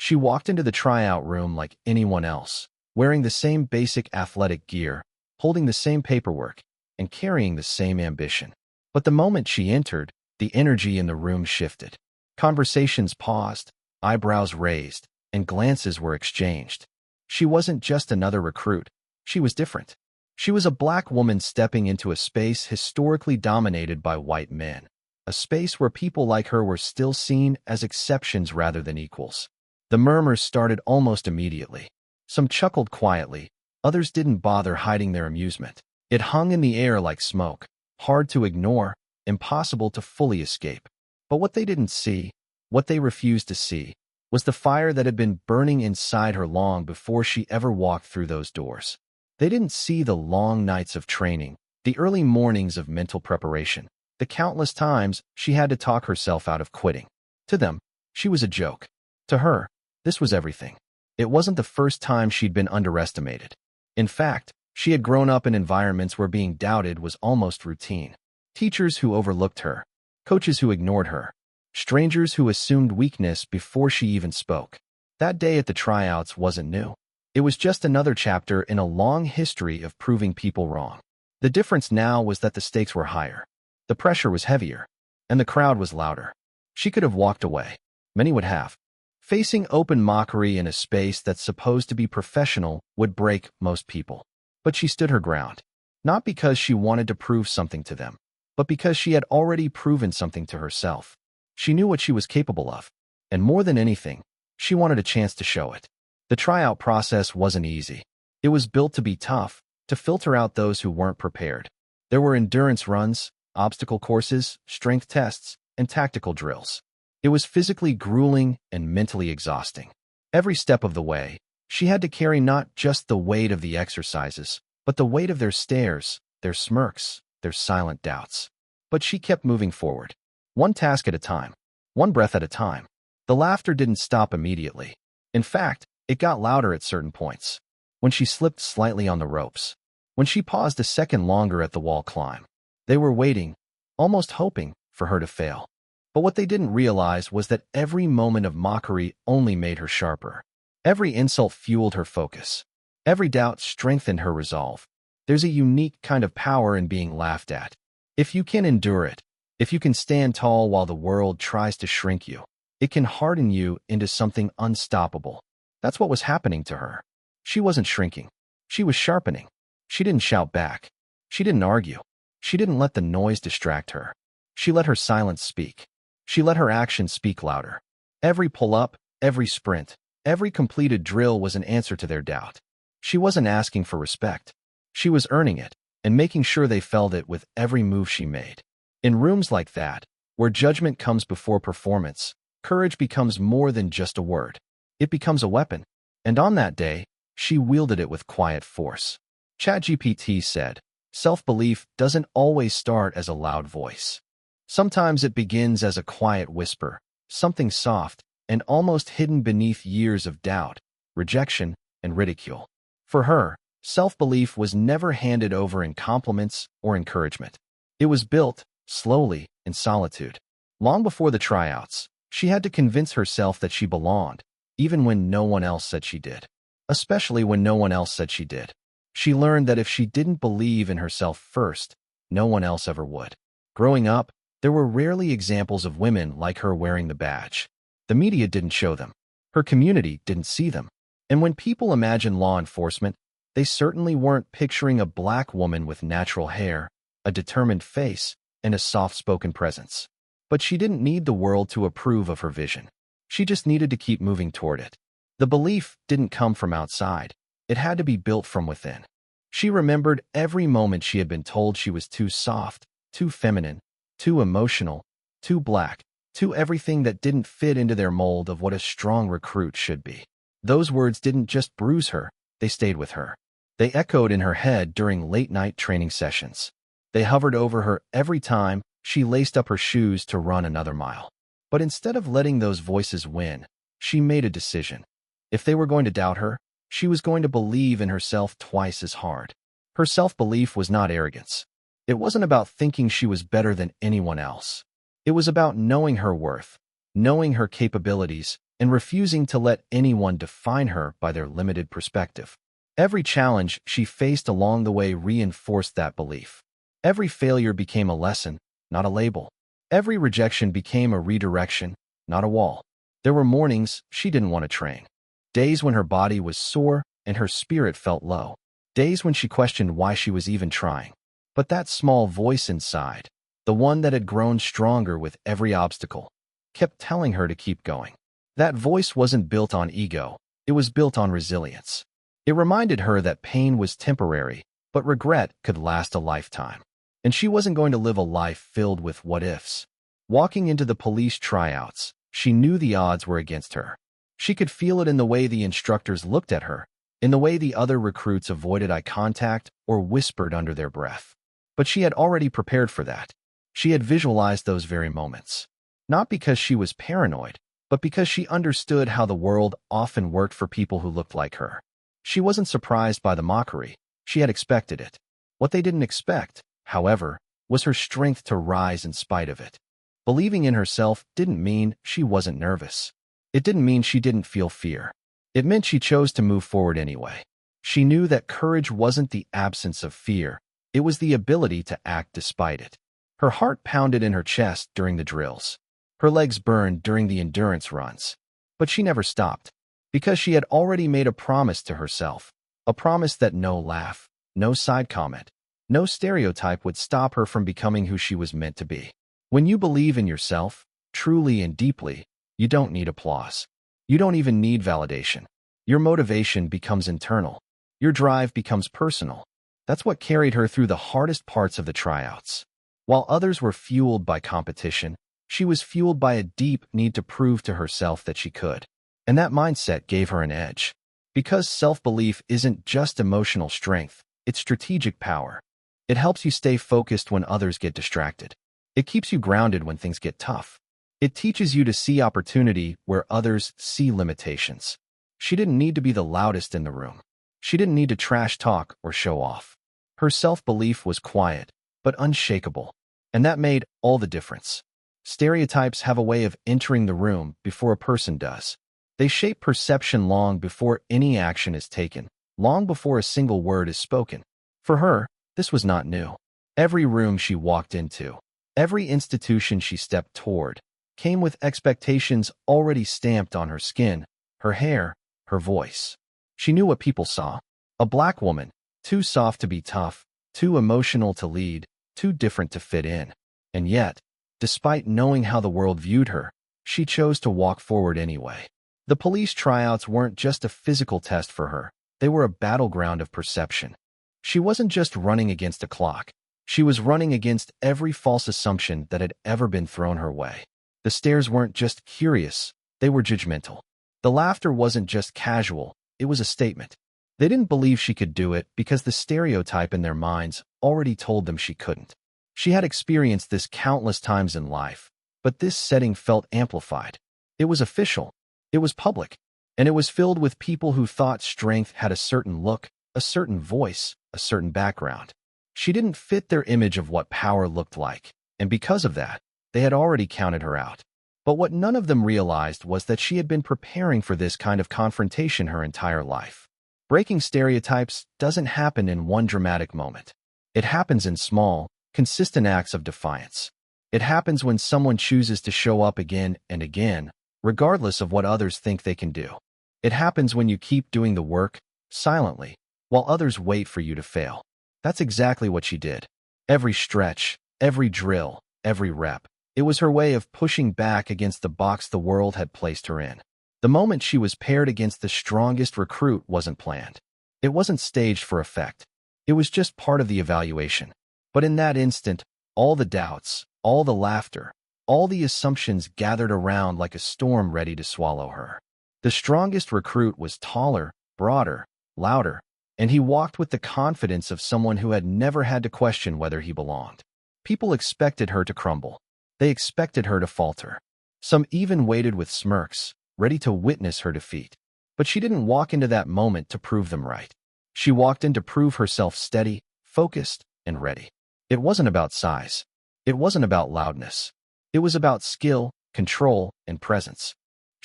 She walked into the tryout room like anyone else, wearing the same basic athletic gear, holding the same paperwork, and carrying the same ambition. But the moment she entered, the energy in the room shifted. Conversations paused, eyebrows raised, and glances were exchanged. She wasn't just another recruit. She was different. She was a black woman stepping into a space historically dominated by white men, a space where people like her were still seen as exceptions rather than equals. The murmurs started almost immediately. Some chuckled quietly, others didn't bother hiding their amusement. It hung in the air like smoke, hard to ignore, impossible to fully escape. But what they didn't see, what they refused to see, was the fire that had been burning inside her long before she ever walked through those doors. They didn't see the long nights of training, the early mornings of mental preparation, the countless times she had to talk herself out of quitting. To them, she was a joke. To her, this was everything. It wasn't the first time she'd been underestimated. In fact, she had grown up in environments where being doubted was almost routine. Teachers who overlooked her, coaches who ignored her, strangers who assumed weakness before she even spoke. That day at the tryouts wasn't new. It was just another chapter in a long history of proving people wrong. The difference now was that the stakes were higher. The pressure was heavier, and the crowd was louder. She could have walked away. Many would have. Facing open mockery in a space that's supposed to be professional would break most people. But she stood her ground, not because she wanted to prove something to them, but because she had already proven something to herself. She knew what she was capable of, and more than anything, she wanted a chance to show it. The tryout process wasn't easy. It was built to be tough, to filter out those who weren't prepared. There were endurance runs, obstacle courses, strength tests, and tactical drills. It was physically grueling and mentally exhausting. Every step of the way, she had to carry not just the weight of the exercises, but the weight of their stares, their smirks, their silent doubts. But she kept moving forward, one task at a time, one breath at a time. The laughter didn't stop immediately. In fact, it got louder at certain points. When she slipped slightly on the ropes, when she paused a second longer at the wall climb. They were waiting, almost hoping, for her to fail. But what they didn't realize was that every moment of mockery only made her sharper. Every insult fueled her focus. Every doubt strengthened her resolve. There's a unique kind of power in being laughed at. If you can endure it, if you can stand tall while the world tries to shrink you, it can harden you into something unstoppable. That's what was happening to her. She wasn't shrinking. She was sharpening. She didn't shout back. She didn't argue. She didn't let the noise distract her. She let her silence speak. She let her actions speak louder. Every pull-up, every sprint, every completed drill was an answer to their doubt. She wasn't asking for respect. She was earning it and making sure they felt it with every move she made. In rooms like that, where judgment comes before performance, courage becomes more than just a word. It becomes a weapon. And on that day, she wielded it with quiet force. ChatGPT said, self-belief doesn't always start as a loud voice. Sometimes it begins as a quiet whisper, something soft and almost hidden beneath years of doubt, rejection, and ridicule. For her, self-belief was never handed over in compliments or encouragement. It was built, slowly, in solitude. Long before the tryouts, she had to convince herself that she belonged, even when no one else said she did. Especially when no one else said she did. She learned that if she didn't believe in herself first, no one else ever would. Growing up, there were rarely examples of women like her wearing the badge. The media didn't show them. Her community didn't see them. And when people imagine law enforcement, they certainly weren't picturing a black woman with natural hair, a determined face, and a soft-spoken presence. But she didn't need the world to approve of her vision. She just needed to keep moving toward it. The belief didn't come from outside. It had to be built from within. She remembered every moment she had been told she was too soft, too feminine, too emotional, too black, too everything that didn't fit into their mold of what a strong recruit should be. Those words didn't just bruise her, they stayed with her. They echoed in her head during late-night training sessions. They hovered over her every time she laced up her shoes to run another mile. But instead of letting those voices win, she made a decision. If they were going to doubt her, she was going to believe in herself twice as hard. Her self-belief was not arrogance. It wasn't about thinking she was better than anyone else. It was about knowing her worth, knowing her capabilities, and refusing to let anyone define her by their limited perspective. Every challenge she faced along the way reinforced that belief. Every failure became a lesson, not a label. Every rejection became a redirection, not a wall. There were mornings she didn't want to train. Days when her body was sore and her spirit felt low. Days when she questioned why she was even trying. But that small voice inside, the one that had grown stronger with every obstacle, kept telling her to keep going. That voice wasn't built on ego, it was built on resilience. It reminded her that pain was temporary, but regret could last a lifetime. And she wasn't going to live a life filled with what-ifs. Walking into the police tryouts, she knew the odds were against her. She could feel it in the way the instructors looked at her, in the way the other recruits avoided eye contact or whispered under their breath. But she had already prepared for that. She had visualized those very moments. Not because she was paranoid, but because she understood how the world often worked for people who looked like her. She wasn't surprised by the mockery. She had expected it. What they didn't expect, however, was her strength to rise in spite of it. Believing in herself didn't mean she wasn't nervous. It didn't mean she didn't feel fear. It meant she chose to move forward anyway. She knew that courage wasn't the absence of fear. It was the ability to act despite it. Her heart pounded in her chest during the drills. Her legs burned during the endurance runs. But she never stopped, because she had already made a promise to herself, a promise that no laugh, no side comment, no stereotype would stop her from becoming who she was meant to be. When you believe in yourself, truly and deeply, you don't need applause. You don't even need validation. Your motivation becomes internal. Your drive becomes personal. That's what carried her through the hardest parts of the tryouts. While others were fueled by competition, she was fueled by a deep need to prove to herself that she could. And that mindset gave her an edge. Because self-belief isn't just emotional strength, it's strategic power. It helps you stay focused when others get distracted. It keeps you grounded when things get tough. It teaches you to see opportunity where others see limitations. She didn't need to be the loudest in the room. She didn't need to trash talk or show off. Her self-belief was quiet, but unshakable. And that made all the difference. Stereotypes have a way of entering the room before a person does. They shape perception long before any action is taken, long before a single word is spoken. For her, this was not new. Every room she walked into, every institution she stepped toward, came with expectations already stamped on her skin, her hair, her voice. She knew what people saw. A black woman, too soft to be tough, too emotional to lead, too different to fit in. And yet, despite knowing how the world viewed her, she chose to walk forward anyway. The police tryouts weren't just a physical test for her. They were a battleground of perception. She wasn't just running against a clock. She was running against every false assumption that had ever been thrown her way. The stares weren't just curious, they were judgmental. The laughter wasn't just casual, it was a statement. They didn't believe she could do it because the stereotype in their minds already told them she couldn't. She had experienced this countless times in life, but this setting felt amplified. It was official. It was public. And it was filled with people who thought strength had a certain look, a certain voice, a certain background. She didn't fit their image of what power looked like, and because of that, they had already counted her out. But what none of them realized was that she had been preparing for this kind of confrontation her entire life. Breaking stereotypes doesn't happen in one dramatic moment. It happens in small, consistent acts of defiance. It happens when someone chooses to show up again and again, regardless of what others think they can do. It happens when you keep doing the work, silently, while others wait for you to fail. That's exactly what she did. Every stretch, every drill, every rep. It was her way of pushing back against the box the world had placed her in. The moment she was paired against the strongest recruit wasn't planned. It wasn't staged for effect. It was just part of the evaluation. But in that instant, all the doubts, all the laughter, all the assumptions gathered around like a storm ready to swallow her. The strongest recruit was taller, broader, louder, and he walked with the confidence of someone who had never had to question whether he belonged. People expected her to crumble. They expected her to falter. Some even waited with smirks, ready to witness her defeat. But she didn't walk into that moment to prove them right. She walked in to prove herself steady, focused, and ready. It wasn't about size. It wasn't about loudness. It was about skill, control, and presence.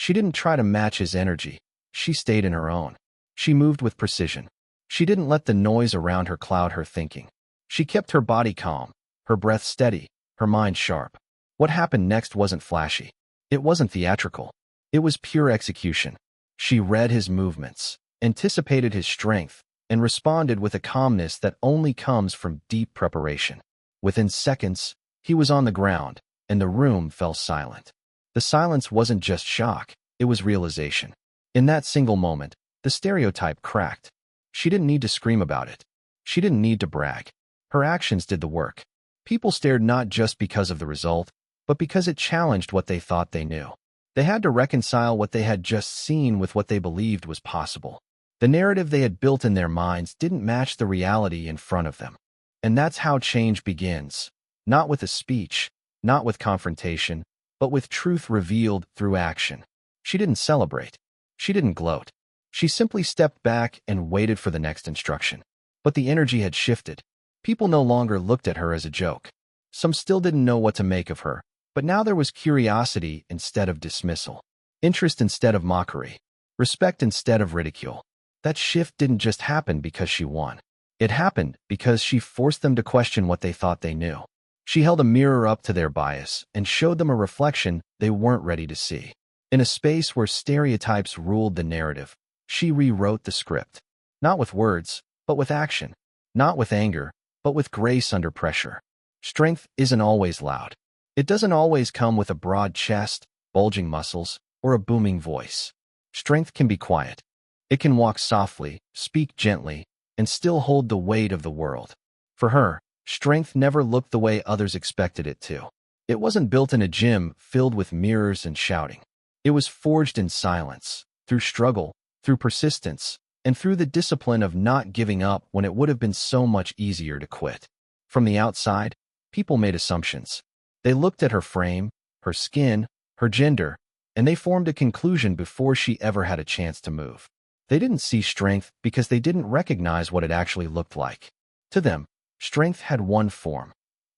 She didn't try to match his energy. She stayed in her own. She moved with precision. She didn't let the noise around her cloud her thinking. She kept her body calm, her breath steady, her mind sharp. What happened next wasn't flashy. It wasn't theatrical. It was pure execution. She read his movements, anticipated his strength, and responded with a calmness that only comes from deep preparation. Within seconds, he was on the ground, and the room fell silent. The silence wasn't just shock, it was realization. In that single moment, the stereotype cracked. She didn't need to scream about it. She didn't need to brag. Her actions did the work. People stared not just because of the result, but because it challenged what they thought they knew. They had to reconcile what they had just seen with what they believed was possible. The narrative they had built in their minds didn't match the reality in front of them. And that's how change begins. Not with a speech, not with confrontation, but with truth revealed through action. She didn't celebrate. She didn't gloat. She simply stepped back and waited for the next instruction. But the energy had shifted. People no longer looked at her as a joke. Some still didn't know what to make of her, but now there was curiosity instead of dismissal, interest instead of mockery, respect instead of ridicule. That shift didn't just happen because she won. It happened because she forced them to question what they thought they knew. She held a mirror up to their bias and showed them a reflection they weren't ready to see. In a space where stereotypes ruled the narrative, she rewrote the script. Not with words, but with action. Not with anger, but with grace under pressure. Strength isn't always loud. It doesn't always come with a broad chest, bulging muscles, or a booming voice. Strength can be quiet. It can walk softly, speak gently, and still hold the weight of the world. For her, strength never looked the way others expected it to. It wasn't built in a gym filled with mirrors and shouting. It was forged in silence, through struggle, through persistence, and through the discipline of not giving up when it would have been so much easier to quit. From the outside, people made assumptions. They looked at her frame, her skin, her gender, and they formed a conclusion before she ever had a chance to move. They didn't see strength because they didn't recognize what it actually looked like. To them, strength had one form: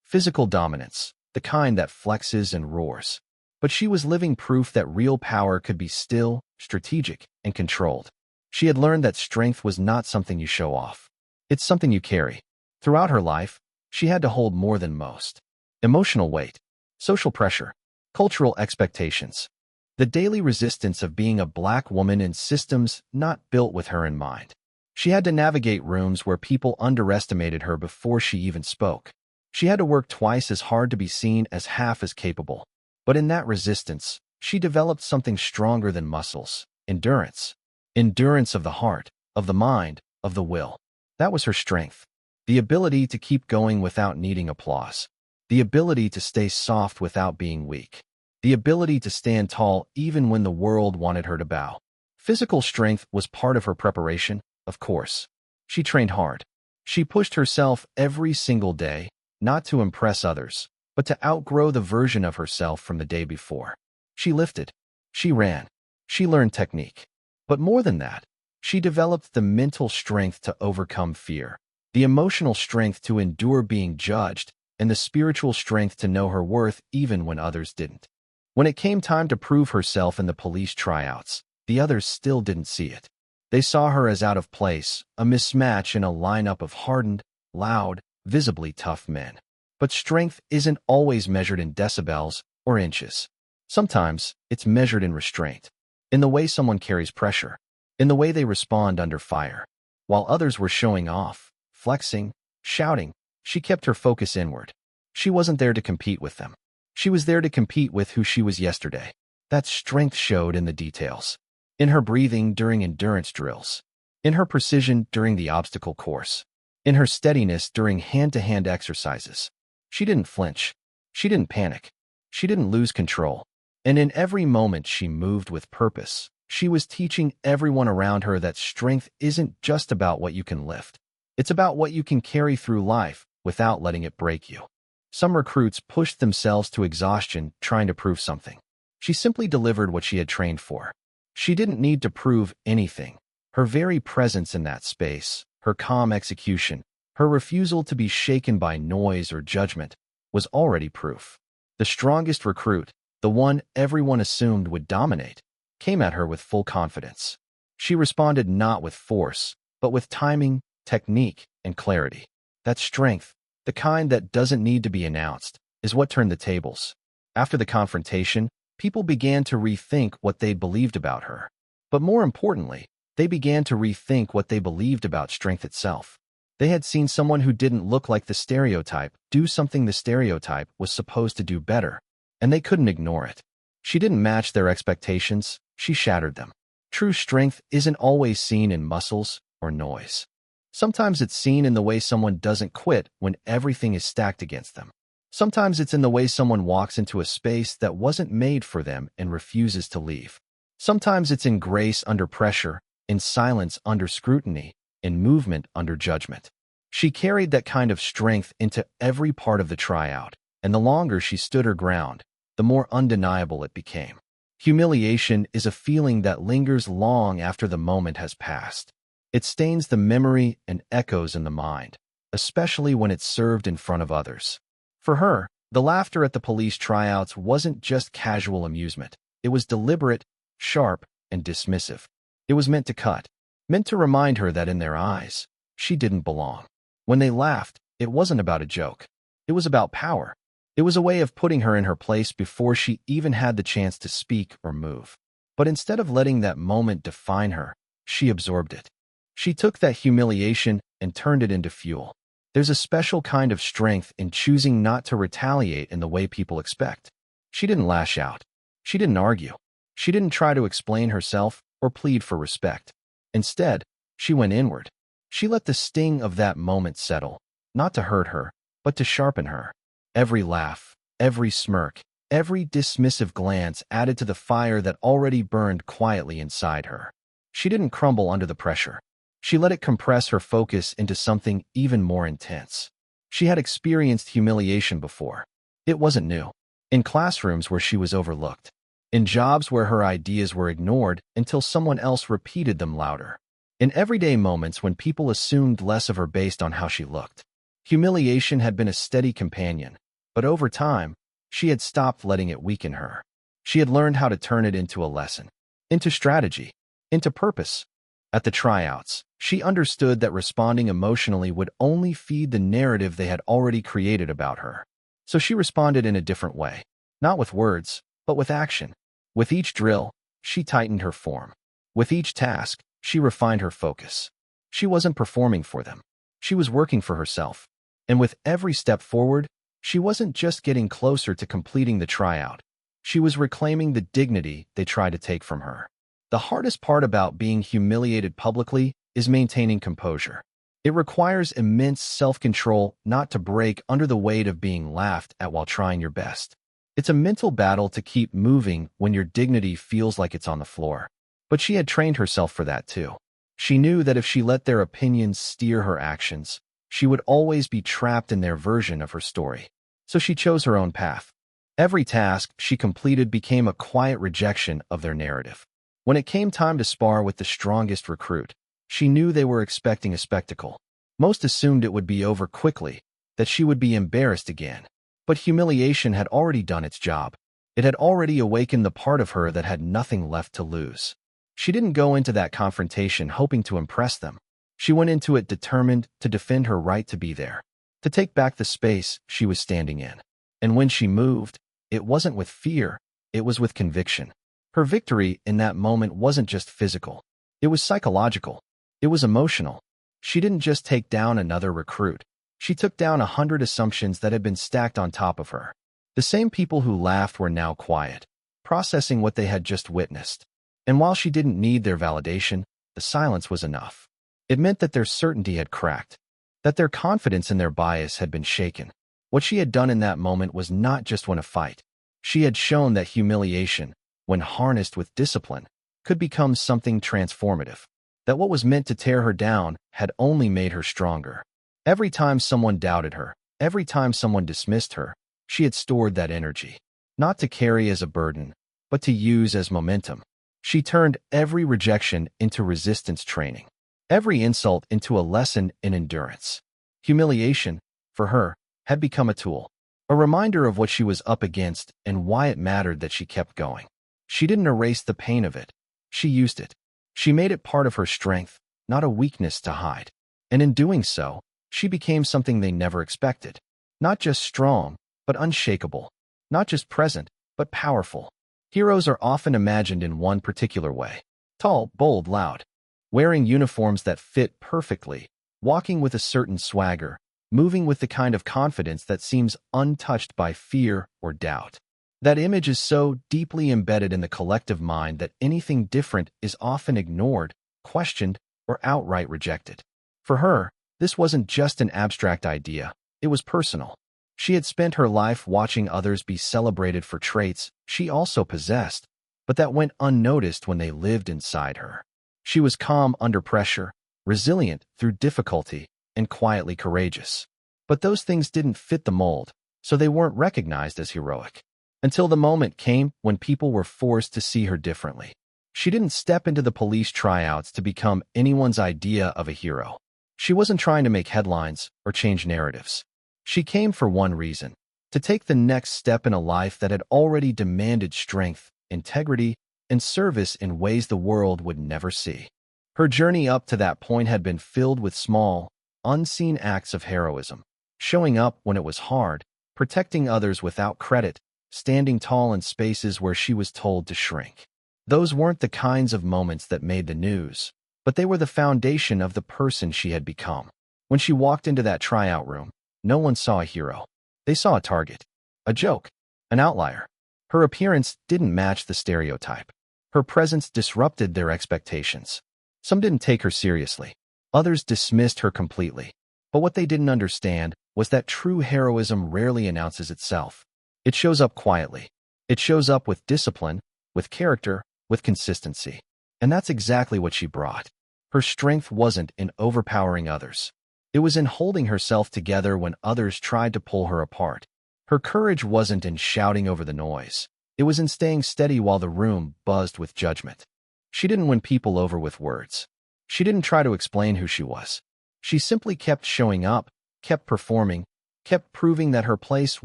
physical dominance, the kind that flexes and roars. But she was living proof that real power could be still, strategic, and controlled. She had learned that strength was not something you show off. It's something you carry. Throughout her life, she had to hold more than most. Emotional weight, social pressure, cultural expectations. The daily resistance of being a Black woman in systems not built with her in mind. She had to navigate rooms where people underestimated her before she even spoke. She had to work twice as hard to be seen as half as capable. But in that resistance, she developed something stronger than muscles: endurance. Endurance of the heart, of the mind, of the will. That was her strength. The ability to keep going without needing applause. The ability to stay soft without being weak. The ability to stand tall even when the world wanted her to bow. Physical strength was part of her preparation, of course. She trained hard. She pushed herself every single day, not to impress others, but to outgrow the version of herself from the day before. She lifted. She ran. She learned technique. But more than that, she developed the mental strength to overcome fear, the emotional strength to endure being judged, and the spiritual strength to know her worth even when others didn't. When it came time to prove herself in the police tryouts, the others still didn't see it. They saw her as out of place, a mismatch in a lineup of hardened, loud, visibly tough men. But strength isn't always measured in decibels or inches. Sometimes it's measured in restraint, in the way someone carries pressure, in the way they respond under fire. While others were showing off, flexing, shouting, she kept her focus inward. She wasn't there to compete with them. She was there to compete with who she was yesterday. That strength showed in the details. In her breathing during endurance drills. In her precision during the obstacle course. In her steadiness during hand-to-hand exercises. She didn't flinch. She didn't panic. She didn't lose control. And in every moment she moved with purpose. She was teaching everyone around her that strength isn't just about what you can lift. It's about what you can carry through life without letting it break you. Some recruits pushed themselves to exhaustion trying to prove something. She simply delivered what she had trained for. She didn't need to prove anything. Her very presence in that space, her calm execution, her refusal to be shaken by noise or judgment, was already proof. The strongest recruit, the one everyone assumed would dominate, came at her with full confidence. She responded not with force, but with timing, technique, and clarity. That strength, the kind that doesn't need to be announced, is what turned the tables. After the confrontation, people began to rethink what they believed about her. But more importantly, they began to rethink what they believed about strength itself. They had seen someone who didn't look like the stereotype do something the stereotype was supposed to do better, and they couldn't ignore it. She didn't match their expectations, she shattered them. True strength isn't always seen in muscles or noise. Sometimes it's seen in the way someone doesn't quit when everything is stacked against them. Sometimes it's in the way someone walks into a space that wasn't made for them and refuses to leave. Sometimes it's in grace under pressure, in silence under scrutiny, in movement under judgment. She carried that kind of strength into every part of the tryout, and the longer she stood her ground, the more undeniable it became. Humiliation is a feeling that lingers long after the moment has passed. It stains the memory and echoes in the mind, especially when it's served in front of others. For her, the laughter at the police tryouts wasn't just casual amusement. It was deliberate, sharp, and dismissive. It was meant to cut, meant to remind her that in their eyes, she didn't belong. When they laughed, it wasn't about a joke. It was about power. It was a way of putting her in her place before she even had the chance to speak or move. But instead of letting that moment define her, she absorbed it. She took that humiliation and turned it into fuel. There's a special kind of strength in choosing not to retaliate in the way people expect. She didn't lash out. She didn't argue. She didn't try to explain herself or plead for respect. Instead, she went inward. She let the sting of that moment settle, not to hurt her, but to sharpen her. Every laugh, every smirk, every dismissive glance added to the fire that already burned quietly inside her. She didn't crumble under the pressure. She let it compress her focus into something even more intense. She had experienced humiliation before. It wasn't new. In classrooms where she was overlooked. In jobs where her ideas were ignored until someone else repeated them louder. In everyday moments when people assumed less of her based on how she looked. Humiliation had been a steady companion, but over time, she had stopped letting it weaken her. She had learned how to turn it into a lesson, into strategy, into purpose. At the tryouts, she understood that responding emotionally would only feed the narrative they had already created about her. So she responded in a different way, not with words, but with action. With each drill, she tightened her form. With each task, she refined her focus. She wasn't performing for them. She was working for herself. And with every step forward, she wasn't just getting closer to completing the tryout. She was reclaiming the dignity they tried to take from her. The hardest part about being humiliated publicly is maintaining composure. It requires immense self-control not to break under the weight of being laughed at while trying your best. It's a mental battle to keep moving when your dignity feels like it's on the floor. But she had trained herself for that too. She knew that if she let their opinions steer her actions, she would always be trapped in their version of her story. So she chose her own path. Every task she completed became a quiet rejection of their narrative. When it came time to spar with the strongest recruit, she knew they were expecting a spectacle. Most assumed it would be over quickly, that she would be embarrassed again. But humiliation had already done its job. It had already awakened the part of her that had nothing left to lose. She didn't go into that confrontation hoping to impress them. She went into it determined to defend her right to be there, to take back the space she was standing in. And when she moved, it wasn't with fear, it was with conviction. Her victory in that moment wasn't just physical. It was psychological. It was emotional. She didn't just take down another recruit. She took down 100 assumptions that had been stacked on top of her. The same people who laughed were now quiet, processing what they had just witnessed. And while she didn't need their validation, the silence was enough. It meant that their certainty had cracked, that their confidence in their bias had been shaken. What she had done in that moment was not just win a fight. She had shown that humiliation, when harnessed with discipline, could become something transformative. That what was meant to tear her down had only made her stronger. Every time someone doubted her, every time someone dismissed her, she had stored that energy, not to carry as a burden, but to use as momentum. She turned every rejection into resistance training, every insult into a lesson in endurance. Humiliation, for her, had become a tool, a reminder of what she was up against and why it mattered that she kept going. She didn't erase the pain of it. She used it. She made it part of her strength, not a weakness to hide. And in doing so, she became something they never expected. Not just strong, but unshakable. Not just present, but powerful. Heroes are often imagined in one particular way. Tall, bold, loud. Wearing uniforms that fit perfectly. Walking with a certain swagger. Moving with the kind of confidence that seems untouched by fear or doubt. That image is so deeply embedded in the collective mind that anything different is often ignored, questioned, or outright rejected. For her, this wasn't just an abstract idea, it was personal. She had spent her life watching others be celebrated for traits she also possessed, but that went unnoticed when they lived inside her. She was calm under pressure, resilient through difficulty, and quietly courageous. But those things didn't fit the mold, so they weren't recognized as heroic. Until the moment came when people were forced to see her differently. She didn't step into the police tryouts to become anyone's idea of a hero. She wasn't trying to make headlines or change narratives. She came for one reason: to take the next step in a life that had already demanded strength, integrity, and service in ways the world would never see. Her journey up to that point had been filled with small, unseen acts of heroism, showing up when it was hard, protecting others without credit, standing tall in spaces where she was told to shrink. Those weren't the kinds of moments that made the news, but they were the foundation of the person she had become. When she walked into that tryout room, no one saw a hero. They saw a target, a joke, an outlier. Her appearance didn't match the stereotype. Her presence disrupted their expectations. Some didn't take her seriously. Others dismissed her completely. But what they didn't understand was that true heroism rarely announces itself. It shows up quietly. It shows up with discipline, with character, with consistency. And that's exactly what she brought. Her strength wasn't in overpowering others. It was in holding herself together when others tried to pull her apart. Her courage wasn't in shouting over the noise. It was in staying steady while the room buzzed with judgment. She didn't win people over with words. She didn't try to explain who she was. She simply kept showing up, kept performing, kept proving that her place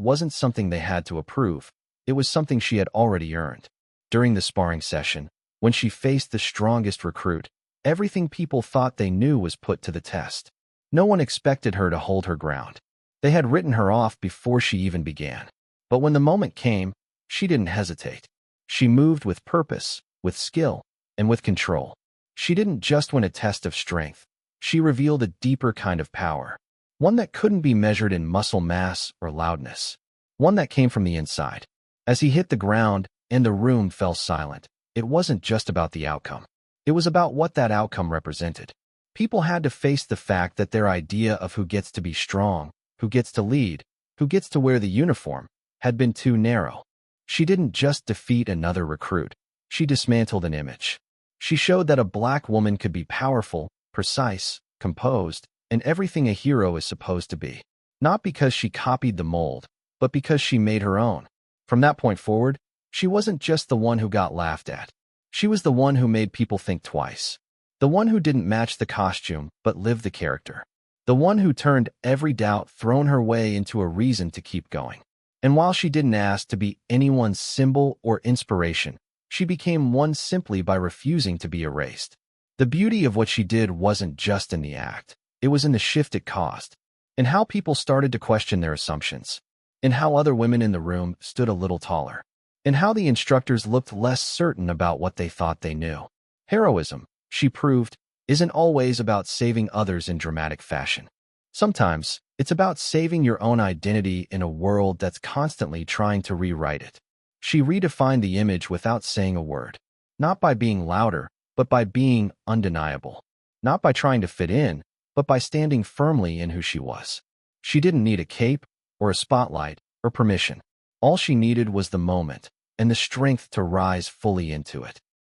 wasn't something they had to approve. It was something she had already earned. During the sparring session, when she faced the strongest recruit, everything people thought they knew was put to the test. No one expected her to hold her ground. They had written her off before she even began. But when the moment came, she didn't hesitate. She moved with purpose, with skill, and with control. She didn't just win a test of strength. She revealed a deeper kind of power. One that couldn't be measured in muscle mass or loudness. One that came from the inside. As he hit the ground and the room fell silent, it wasn't just about the outcome. It was about what that outcome represented. People had to face the fact that their idea of who gets to be strong, who gets to lead, who gets to wear the uniform, had been too narrow. She didn't just defeat another recruit. She dismantled an image. She showed that a black woman could be powerful, precise, composed, and everything a hero is supposed to be. Not because she copied the mold, but because she made her own. From that point forward, she wasn't just the one who got laughed at. She was the one who made people think twice. The one who didn't match the costume, but lived the character. The one who turned every doubt thrown her way into a reason to keep going. And while she didn't ask to be anyone's symbol or inspiration, she became one simply by refusing to be erased. The beauty of what she did wasn't just in the act. It was in the shift it caused, in how people started to question their assumptions, in how other women in the room stood a little taller, in how the instructors looked less certain about what they thought they knew. Heroism, she proved, isn't always about saving others in dramatic fashion. Sometimes, it's about saving your own identity in a world that's constantly trying to rewrite it. She redefined the image without saying a word, not by being louder, but by being undeniable, not by trying to fit in, but by standing firmly in who she was. She didn't need a cape, or a spotlight, or permission. All she needed was the moment, and the strength to rise fully into it.